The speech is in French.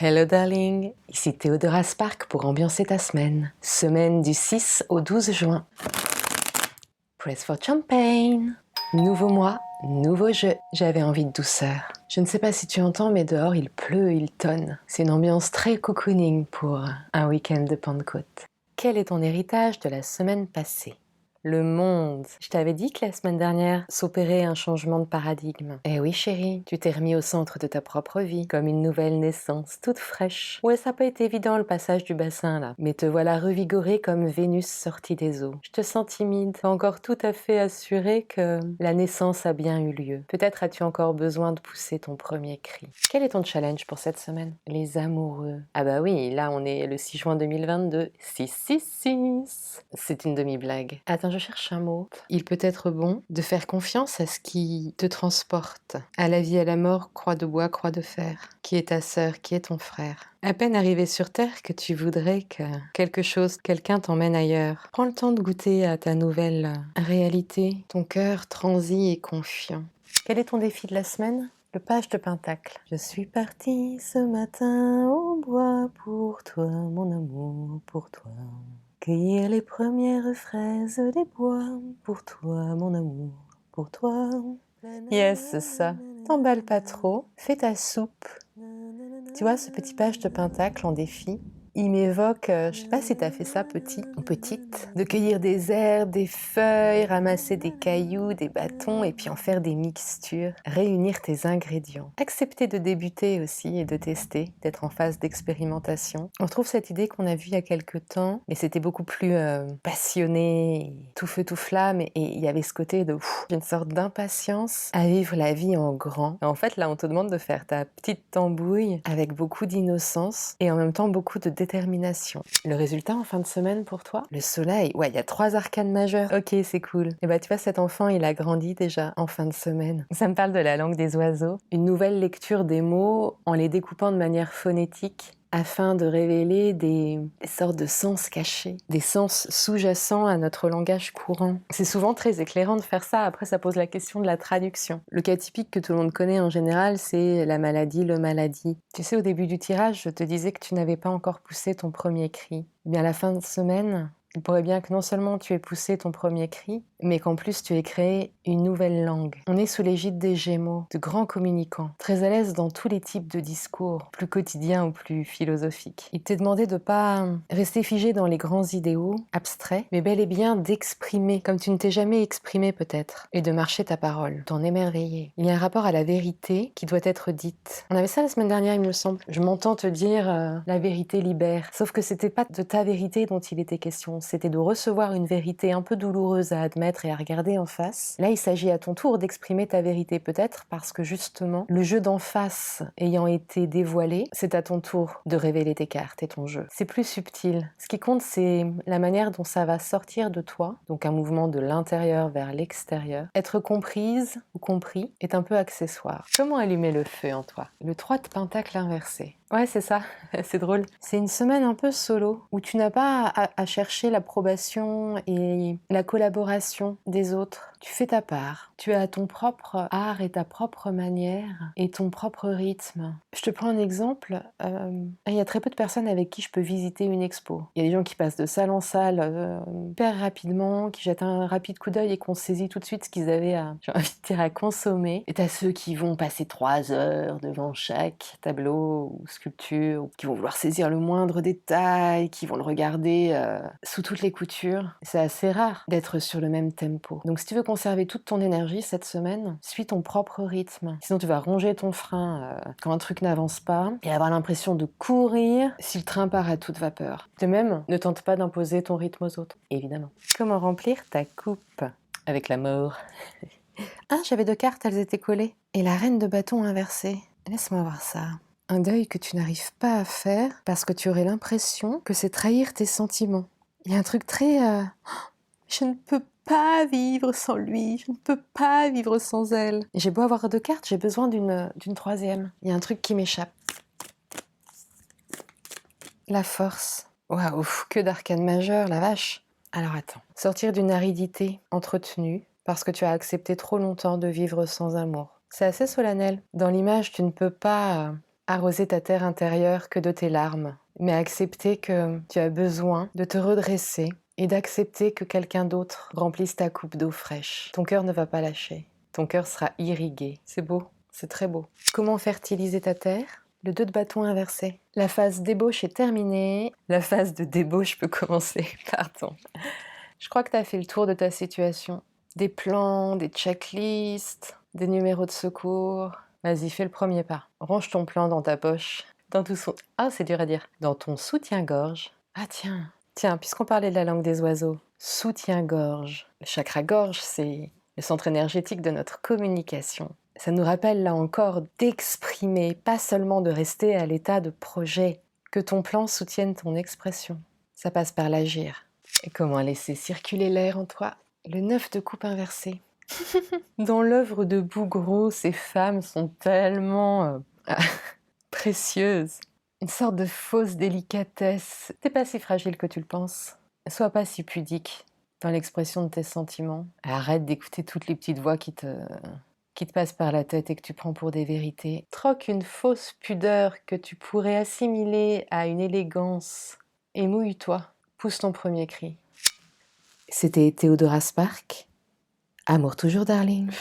Hello darling, ici Théodora Spark pour ambiancer ta semaine. Semaine du 6 au 12 juin. Press for champagne. Nouveau mois, nouveau jeu. J'avais envie de douceur. Je ne sais pas si tu entends, mais dehors il pleut, il tonne. C'est une ambiance très cocooning pour un week-end de Pentecôte. Quel est ton héritage de la semaine passée ? Le monde. Je t'avais dit que la semaine dernière s'opérait un changement de paradigme. Eh oui chérie, tu t'es remis au centre de ta propre vie, comme une nouvelle naissance, toute fraîche. Ouais, ça n'a pas été évident le passage du bassin là, mais te voilà revigorée comme Vénus sortie des eaux. Je te sens timide, pas encore tout à fait assurée que la naissance a bien eu lieu. Peut-être as-tu encore besoin de pousser ton premier cri. Quel est ton challenge pour cette semaine ? Les amoureux. Ah bah oui, là on est le 6 juin 2022. 666. C'est une demi-blague. Attends, je cherche un mot. Il peut être bon de faire confiance à ce qui te transporte. À la vie, à la mort, croix de bois, croix de fer. Qui est ta sœur, qui est ton frère. À peine arrivé sur Terre que tu voudrais que quelque chose, quelqu'un t'emmène ailleurs. Prends le temps de goûter à ta nouvelle réalité. Ton cœur transi et confiant. Quel est ton défi de la semaine ? Le page de Pentacle. Je suis partie ce matin au bois pour toi, mon amour, pour toi. Cueillir les premières fraises des bois pour toi, mon amour, pour toi. Yes, c'est ça. T'emballe pas trop, fais ta soupe. Tu vois, ce petit page de Pentacle en défi, il m'évoque, je sais pas si t'as fait ça petit ou petite, de cueillir des herbes, des feuilles, ramasser des cailloux, des bâtons et puis en faire des mixtures, réunir tes ingrédients. Accepter de débuter aussi et de tester, d'être en phase d'expérimentation. On retrouve cette idée qu'on a vue il y a quelques temps, mais c'était beaucoup plus passionné, tout feu tout flamme et il y avait ce côté de une sorte d'impatience à vivre la vie en grand. Et en fait, là, on te demande de faire ta petite tambouille avec beaucoup d'innocence et en même temps beaucoup de détermination. Le résultat en fin de semaine pour toi ? Le soleil. Ouais, il y a 3 arcanes majeures. Ok, c'est cool. Et bah tu vois, cet enfant, il a grandi déjà en fin de semaine. Ça me parle de la langue des oiseaux. Une nouvelle lecture des mots en les découpant de manière phonétique afin de révéler des sortes de sens cachés, des sens sous-jacents à notre langage courant. C'est souvent très éclairant de faire ça, après ça pose la question de la traduction. Le cas typique que tout le monde connaît en général, c'est la maladie, le maladie. Tu sais, au début du tirage, je te disais que tu n'avais pas encore poussé ton premier cri. Eh bien, à la fin de semaine, il pourrait bien que non seulement tu aies poussé ton premier cri, mais qu'en plus tu aies créé une nouvelle langue. On est sous l'égide des Gémeaux, de grands communicants, très à l'aise dans tous les types de discours, plus quotidiens ou plus philosophiques. Il t'est demandé de pas rester figé dans les grands idéaux abstraits, mais bel et bien d'exprimer, comme tu ne t'es jamais exprimé peut-être, et de marcher ta parole, t'en émerveiller. Il y a un rapport à la vérité qui doit être dite. On avait ça la semaine dernière, il me semble. Je m'entends te dire la vérité libère, sauf que c'était pas de ta vérité dont il était question. C'était de recevoir une vérité un peu douloureuse à admettre et à regarder en face. Là, il s'agit à ton tour d'exprimer ta vérité peut-être parce que justement, le jeu d'en face ayant été dévoilé, c'est à ton tour de révéler tes cartes et ton jeu. C'est plus subtil. Ce qui compte, c'est la manière dont ça va sortir de toi, donc un mouvement de l'intérieur vers l'extérieur. Être comprise ou compris est un peu accessoire. Comment allumer le feu en toi ? Le 3 de pentacle inversé. Ouais, c'est ça, c'est drôle. C'est une semaine un peu solo, où tu n'as pas à chercher l'approbation et la collaboration des autres. Tu fais ta part. Tu as ton propre art et ta propre manière et ton propre rythme. Je te prends un exemple. Il y a très peu de personnes avec qui je peux visiter une expo. Il y a des gens qui passent de salle en salle hyper rapidement, qui jettent un rapide coup d'œil et qu'on saisit tout de suite ce qu'ils avaient à, j'ai envie de dire, à consommer. Et t'as ceux qui vont passer 3 heures devant chaque tableau ou sculpture, ou qui vont vouloir saisir le moindre détail, qui vont le regarder sous toutes les coutures. C'est assez rare d'être sur le même tempo. Donc si tu veux conserver toute ton énergie cette semaine, suis ton propre rythme. Sinon tu vas ronger ton frein quand un truc n'avance pas et avoir l'impression de courir si le train part à toute vapeur. De même, ne tente pas d'imposer ton rythme aux autres, évidemment. Comment remplir ta coupe ? Avec l'amour. Ah, j'avais 2 cartes, elles étaient collées. Et la reine de bâton inversée. Laisse-moi voir ça. Un deuil que tu n'arrives pas à faire parce que tu aurais l'impression que c'est trahir tes sentiments. Il y a un truc très... je ne peux pas vivre sans lui, je ne peux pas vivre sans elle. Et j'ai beau avoir 2 cartes, j'ai besoin d'une 3e. Il y a un truc qui m'échappe. La force. Waouh, que d'arcane majeur, la vache. Alors attends. Sortir d'une aridité entretenue parce que tu as accepté trop longtemps de vivre sans amour. C'est assez solennel. Dans l'image, tu ne peux pas arroser ta terre intérieure que de tes larmes, mais accepter que tu as besoin de te redresser et d'accepter que quelqu'un d'autre remplisse ta coupe d'eau fraîche. Ton cœur ne va pas lâcher. Ton cœur sera irrigué. C'est beau, c'est très beau. Comment fertiliser ta terre? Le 2 de bâton inversé. La phase d'ébauche est terminée. La phase de débauche peut commencer. Pardon. Je crois que tu as fait le tour de ta situation. Des plans, des checklists, des numéros de secours. Vas-y, fais le premier pas. Range ton plan dans ta poche. Dans tout son... Ah, c'est dur à dire. Dans ton soutien-gorge. Ah tiens, puisqu'on parlait de la langue des oiseaux. Soutien-gorge. Le chakra gorge, c'est le centre énergétique de notre communication. Ça nous rappelle là encore d'exprimer, pas seulement de rester à l'état de projet. Que ton plan soutienne ton expression. Ça passe par l'agir. Et comment laisser circuler l'air en toi? Le 9 de coupe inversé. Dans l'œuvre de Bouguereau, ces femmes sont tellement précieuses. Une sorte de fausse délicatesse. T'es pas si fragile que tu le penses. Sois pas si pudique dans l'expression de tes sentiments. Arrête d'écouter toutes les petites voix qui te passent par la tête et que tu prends pour des vérités. Troque une fausse pudeur que tu pourrais assimiler à une élégance et mouille-toi. Pousse ton premier cri. C'était Théodora Spark. Amour toujours, darling.